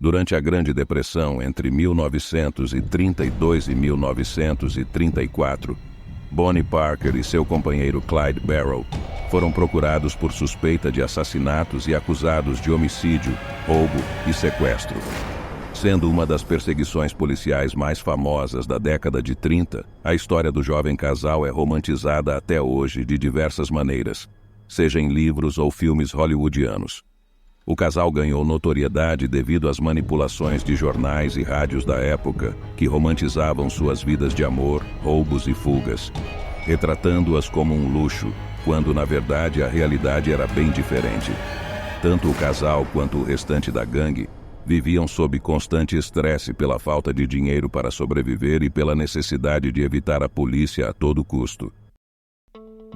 Durante a Grande Depressão, entre 1932 e 1934, Bonnie Parker e seu companheiro Clyde Barrow foram procurados por suspeita de assassinatos e acusados de homicídio, roubo e sequestro. Sendo uma das perseguições policiais mais famosas da década de 30, a história do jovem casal é romantizada até hoje de diversas maneiras, seja em livros ou filmes hollywoodianos. O casal ganhou notoriedade devido às manipulações de jornais e rádios da época que romantizavam suas vidas de amor, roubos e fugas, retratando-as como um luxo, quando na verdade a realidade era bem diferente. Tanto o casal quanto o restante da gangue viviam sob constante estresse pela falta de dinheiro para sobreviver e pela necessidade de evitar a polícia a todo custo.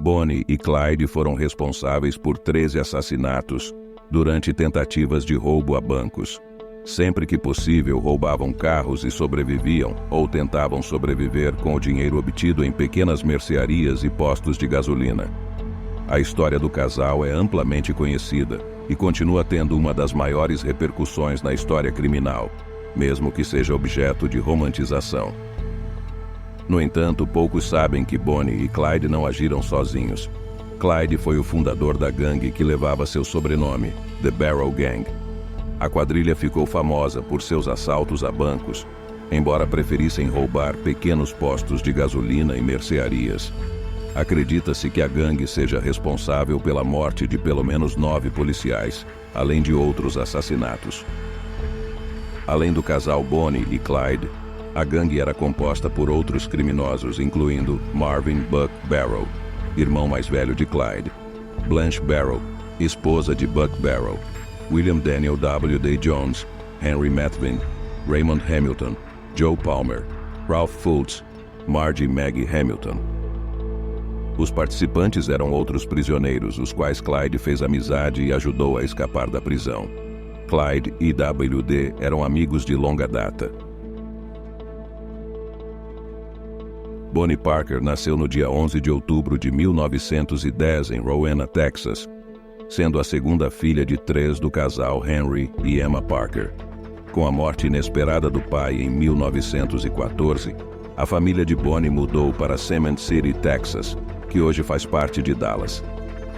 Bonnie e Clyde foram responsáveis por 13 assassinatos durante tentativas de roubo a bancos. Sempre que possível, roubavam carros e sobreviviam ou tentavam sobreviver com o dinheiro obtido em pequenas mercearias e postos de gasolina. A história do casal é amplamente conhecida e continua tendo uma das maiores repercussões na história criminal, mesmo que seja objeto de romantização. No entanto, poucos sabem que Bonnie e Clyde não agiram sozinhos. Clyde foi o fundador da gangue que levava seu sobrenome, The Barrow Gang. A quadrilha ficou famosa por seus assaltos a bancos, embora preferissem roubar pequenos postos de gasolina e mercearias. Acredita-se que a gangue seja responsável pela morte de pelo menos 9 policiais, além de outros assassinatos. Além do casal Bonnie e Clyde, a gangue era composta por outros criminosos, incluindo Marvin Buck Barrow, irmão mais velho de Clyde, Blanche Barrow, esposa de Buck Barrow, William Daniel W. D. Jones, Henry Methvin, Raymond Hamilton, Joe Palmer, Ralph Fultz, Margie Maggie Hamilton. Os participantes eram outros prisioneiros, os quais Clyde fez amizade e ajudou a escapar da prisão. Clyde e WD eram amigos de longa data. Bonnie Parker nasceu no dia 11 de outubro de 1910 em Rowena, Texas, sendo a segunda filha de 3 do casal Henry e Emma Parker. Com a morte inesperada do pai em 1914, a família de Bonnie mudou para Cement City, Texas, que hoje faz parte de Dallas.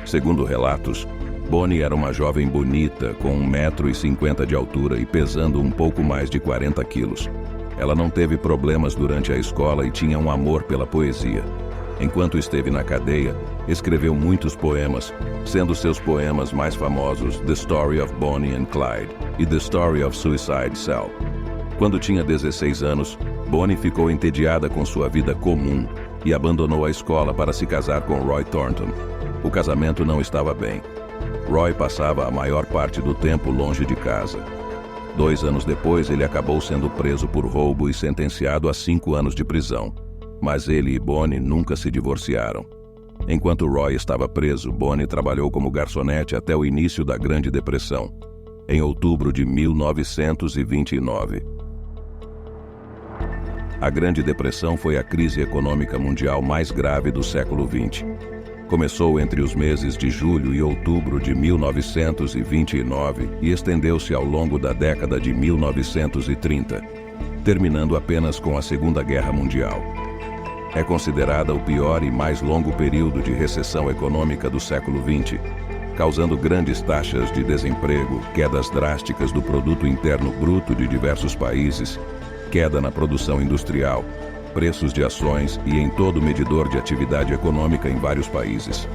Segundo relatos, Bonnie era uma jovem bonita, com 1,50 m de altura e pesando um pouco mais de 40 quilos. Ela não teve problemas durante a escola e tinha um amor pela poesia. Enquanto esteve na cadeia, escreveu muitos poemas, sendo seus poemas mais famosos The Story of Bonnie and Clyde e The Story of Suicide Cell. Quando tinha 16 anos, Bonnie ficou entediada com sua vida comum e abandonou a escola para se casar com Roy Thornton. O casamento não estava bem. Roy passava a maior parte do tempo longe de casa. 2 anos depois, ele acabou sendo preso por roubo e sentenciado a 5 anos de prisão. Mas ele e Bonnie nunca se divorciaram. Enquanto Roy estava preso, Bonnie trabalhou como garçonete até o início da Grande Depressão, em outubro de 1929. A Grande Depressão foi a crise econômica mundial mais grave do século XX. Começou entre os meses de julho e outubro de 1929 e estendeu-se ao longo da década de 1930, terminando apenas com a Segunda Guerra Mundial. É considerada o pior e mais longo período de recessão econômica do século XX, causando grandes taxas de desemprego, quedas drásticas do produto interno bruto de diversos países, queda na produção industrial, preços de ações e em todo o medidor de atividade econômica em vários países.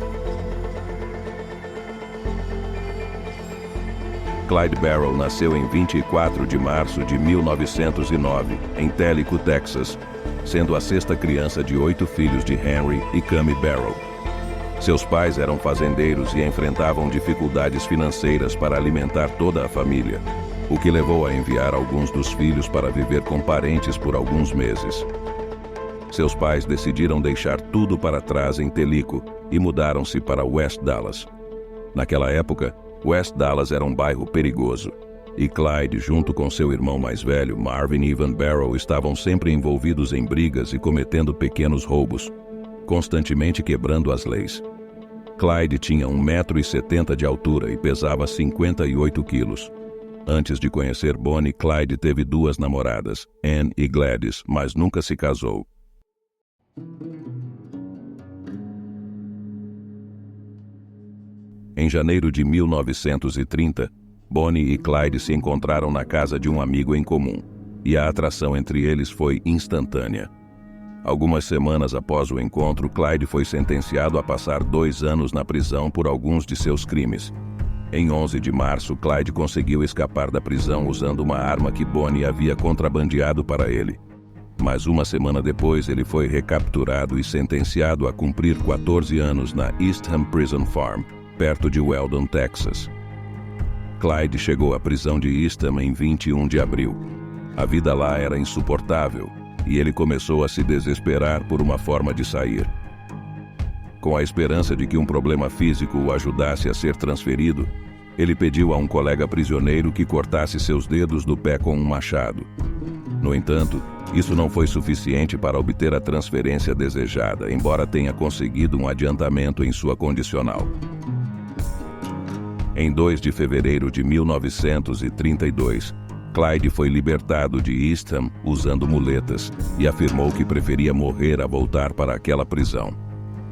Clyde Barrow nasceu em 24 de março de 1909, em Tellico, Texas, sendo a 6ª criança de 8 filhos de Henry e Cami Barrow. Seus pais eram fazendeiros e enfrentavam dificuldades financeiras para alimentar toda a família, o que levou a enviar alguns dos filhos para viver com parentes por alguns meses. Seus pais decidiram deixar tudo para trás em Tellico e mudaram-se para West Dallas. Naquela época, West Dallas era um bairro perigoso, e Clyde, junto com seu irmão mais velho, Marvin Evan Barrow, estavam sempre envolvidos em brigas e cometendo pequenos roubos, constantemente quebrando as leis. Clyde tinha 1,70 m de altura e pesava 58 quilos. Antes de conhecer Bonnie, Clyde teve 2 namoradas, Anne e Gladys, mas nunca se casou. Em janeiro de 1930, Bonnie e Clyde se encontraram na casa de um amigo em comum, e a atração entre eles foi instantânea. Algumas semanas após o encontro, Clyde foi sentenciado a passar 2 anos na prisão por alguns de seus crimes. Em 11 de março, Clyde conseguiu escapar da prisão usando uma arma que Bonnie havia contrabandeado para ele. Mas uma semana depois, ele foi recapturado e sentenciado a cumprir 14 anos na Eastham Prison Farm, perto de Weldon, Texas. Clyde chegou à prisão de Eastham em 21 de abril. A vida lá era insuportável, e ele começou a se desesperar por uma forma de sair. Com a esperança de que um problema físico o ajudasse a ser transferido, ele pediu a um colega prisioneiro que cortasse seus dedos do pé com um machado. No entanto, isso não foi suficiente para obter a transferência desejada, embora tenha conseguido um adiantamento em sua condicional. Em 2 de fevereiro de 1932, Clyde foi libertado de Eastham usando muletas e afirmou que preferia morrer a voltar para aquela prisão.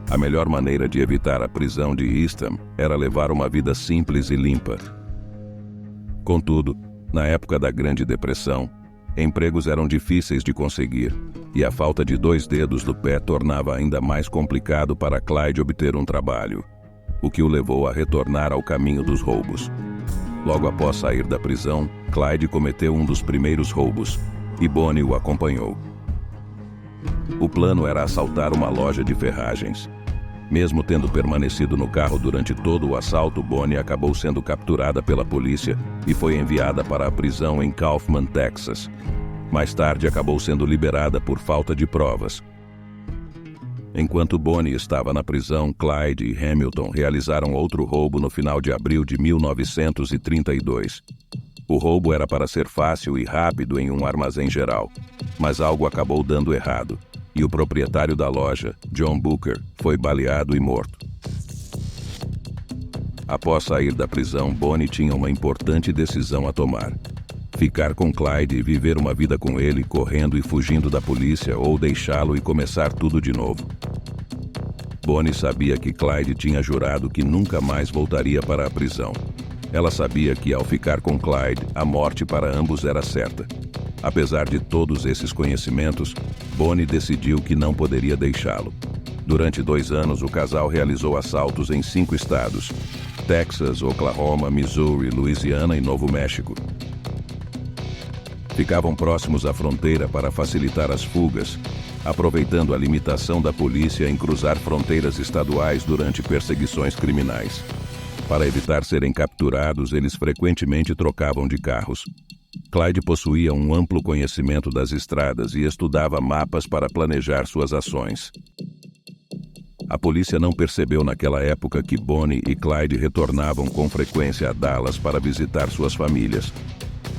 A melhor maneira de evitar a prisão de Eastham era levar uma vida simples e limpa. Contudo, na época da Grande Depressão, empregos eram difíceis de conseguir, e a falta de 2 dedos do pé tornava ainda mais complicado para Clyde obter um trabalho, o que o levou a retornar ao caminho dos roubos. Logo após sair da prisão, Clyde cometeu um dos primeiros roubos, e Bonnie o acompanhou. O plano era assaltar uma loja de ferragens. Mesmo tendo permanecido no carro durante todo o assalto, Bonnie acabou sendo capturada pela polícia e foi enviada para a prisão em Kaufman, Texas. Mais tarde, acabou sendo liberada por falta de provas. Enquanto Bonnie estava na prisão, Clyde e Hamilton realizaram outro roubo no final de abril de 1932. O roubo era para ser fácil e rápido em um armazém geral, mas algo acabou dando errado, e o proprietário da loja, John Booker, foi baleado e morto. Após sair da prisão, Bonnie tinha uma importante decisão a tomar: ficar com Clyde e viver uma vida com ele, correndo e fugindo da polícia, ou deixá-lo e começar tudo de novo. Bonnie sabia que Clyde tinha jurado que nunca mais voltaria para a prisão. Ela sabia que, ao ficar com Clyde, a morte para ambos era certa. Apesar de todos esses conhecimentos, Bonnie decidiu que não poderia deixá-lo. Durante 2 anos, o casal realizou assaltos em 5 estados: Texas, Oklahoma, Missouri, Louisiana e Novo México. Ficavam próximos à fronteira para facilitar as fugas, aproveitando a limitação da polícia em cruzar fronteiras estaduais durante perseguições criminais. Para evitar serem capturados, eles frequentemente trocavam de carros. Clyde possuía um amplo conhecimento das estradas e estudava mapas para planejar suas ações. A polícia não percebeu naquela época que Bonnie e Clyde retornavam com frequência a Dallas para visitar suas famílias.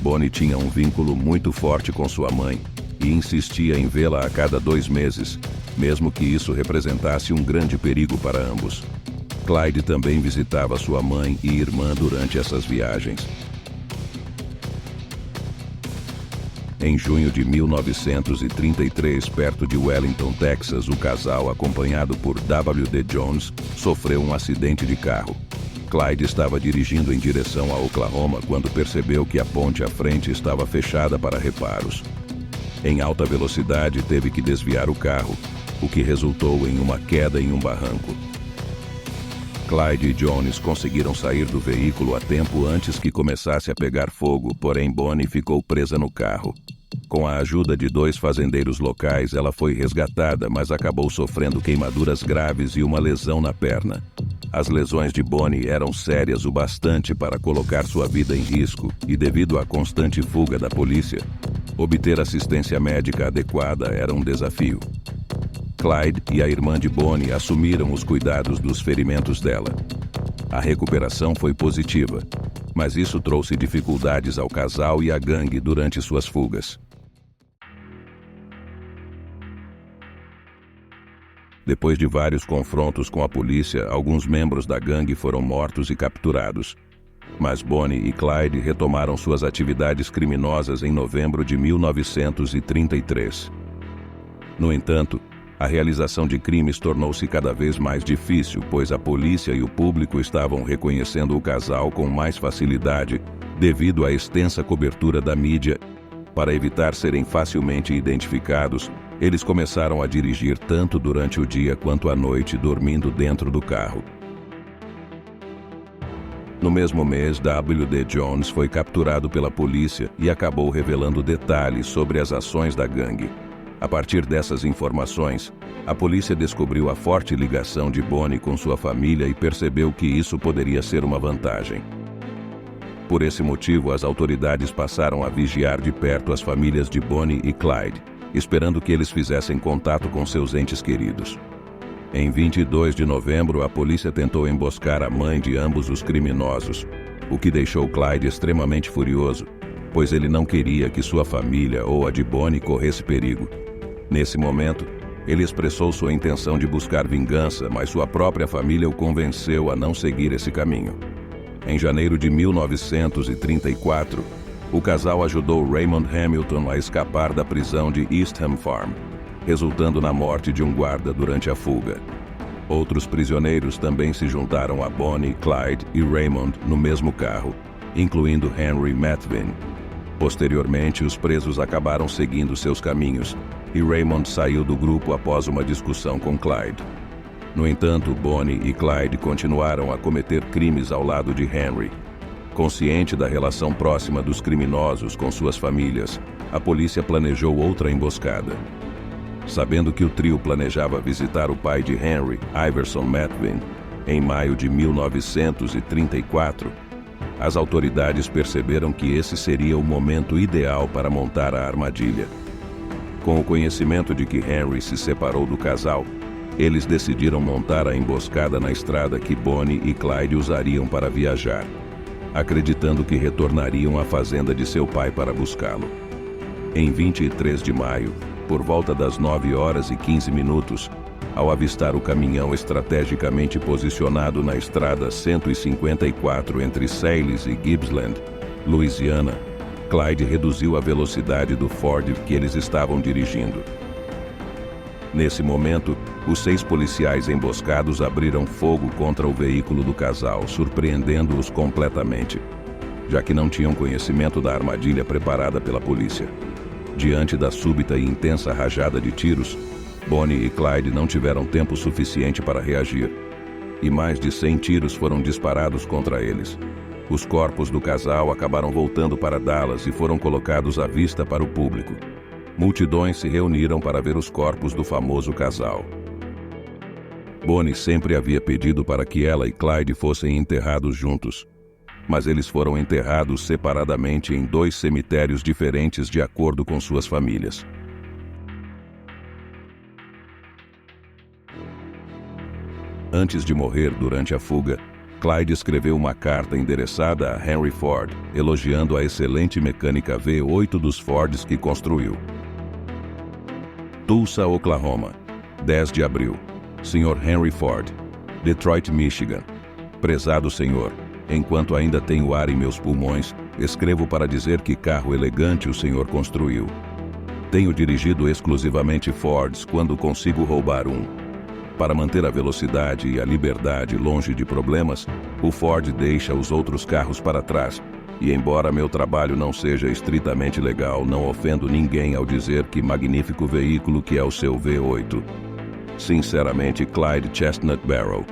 Bonnie tinha um vínculo muito forte com sua mãe e insistia em vê-la a cada 2 meses, mesmo que isso representasse um grande perigo para ambos. Clyde também visitava sua mãe e irmã durante essas viagens. Em junho de 1933, perto de Wellington, Texas, o casal, acompanhado por W.D. Jones, sofreu um acidente de carro. Clyde estava dirigindo em direção a Oklahoma quando percebeu que a ponte à frente estava fechada para reparos. Em alta velocidade, teve que desviar o carro, o que resultou em uma queda em um barranco. Clyde e Jones conseguiram sair do veículo a tempo antes que começasse a pegar fogo, porém Bonnie ficou presa no carro. Com a ajuda de 2 fazendeiros locais, ela foi resgatada, mas acabou sofrendo queimaduras graves e uma lesão na perna. As lesões de Bonnie eram sérias o bastante para colocar sua vida em risco e, devido à constante fuga da polícia, obter assistência médica adequada era um desafio. Clyde e a irmã de Bonnie assumiram os cuidados dos ferimentos dela. A recuperação foi positiva, mas isso trouxe dificuldades ao casal e à gangue durante suas fugas. Depois de vários confrontos com a polícia, alguns membros da gangue foram mortos e capturados. mas Bonnie e Clyde retomaram suas atividades criminosas em novembro de 1933. No entanto, a realização de crimes tornou-se cada vez mais difícil, pois a polícia e o público estavam reconhecendo o casal com mais facilidade devido à extensa cobertura da mídia. Para evitar serem facilmente identificados, eles começaram a dirigir tanto durante o dia quanto à noite, dormindo dentro do carro. No mesmo mês, W.D. Jones foi capturado pela polícia e acabou revelando detalhes sobre as ações da gangue. A partir dessas informações, a polícia descobriu a forte ligação de Bonnie com sua família e percebeu que isso poderia ser uma vantagem. Por esse motivo, as autoridades passaram a vigiar de perto as famílias de Bonnie e Clyde, esperando que eles fizessem contato com seus entes queridos. Em 22 de novembro, a polícia tentou emboscar a mãe de ambos os criminosos, o que deixou Clyde extremamente furioso, pois ele não queria que sua família ou a de Bonnie corresse perigo. Nesse momento, ele expressou sua intenção de buscar vingança, mas sua própria família o convenceu a não seguir esse caminho. Em janeiro de 1934, o casal ajudou Raymond Hamilton a escapar da prisão de Eastham Farm, resultando na morte de um guarda durante a fuga. Outros prisioneiros também se juntaram a Bonnie, Clyde e Raymond no mesmo carro, incluindo Henry Methvin. Posteriormente, os presos acabaram seguindo seus caminhos, e Raymond saiu do grupo após uma discussão com Clyde. No entanto, Bonnie e Clyde continuaram a cometer crimes ao lado de Henry. Consciente da relação próxima dos criminosos com suas famílias, a polícia planejou outra emboscada. Sabendo que o trio planejava visitar o pai de Henry, Iverson Methvin, em maio de 1934, as autoridades perceberam que esse seria o momento ideal para montar a armadilha. Com o conhecimento de que Henry se separou do casal, eles decidiram montar a emboscada na estrada que Bonnie e Clyde usariam para viajar, acreditando que retornariam à fazenda de seu pai para buscá-lo. Em 23 de maio, por volta das 9h15, ao avistar o caminhão estrategicamente posicionado na estrada 154 entre Sayles e Gippsland, Louisiana, Clyde reduziu a velocidade do Ford que eles estavam dirigindo. Nesse momento, os 6 policiais emboscados abriram fogo contra o veículo do casal, surpreendendo-os completamente, já que não tinham conhecimento da armadilha preparada pela polícia. Diante da súbita e intensa rajada de tiros, Bonnie e Clyde não tiveram tempo suficiente para reagir, e mais de 100 tiros foram disparados contra eles. Os corpos do casal acabaram voltando para Dallas e foram colocados à vista para o público. Multidões se reuniram para ver os corpos do famoso casal. Bonnie sempre havia pedido para que ela e Clyde fossem enterrados juntos, mas eles foram enterrados separadamente em 2 cemitérios diferentes de acordo com suas famílias. Antes de morrer durante a fuga, Clyde escreveu uma carta endereçada a Henry Ford, elogiando a excelente mecânica V8 dos Fords que construiu. Tulsa, Oklahoma, 10 de abril. Sr. Henry Ford, Detroit, Michigan. Prezado senhor, enquanto ainda tenho ar em meus pulmões, escrevo para dizer que carro elegante o senhor construiu. Tenho dirigido exclusivamente Fords quando consigo roubar um. Para manter a velocidade e a liberdade longe de problemas, o Ford deixa os outros carros para trás. E embora meu trabalho não seja estritamente legal, não ofendo ninguém ao dizer que magnífico veículo que é o seu V8. Sinceramente, Clyde Chestnut Barrow.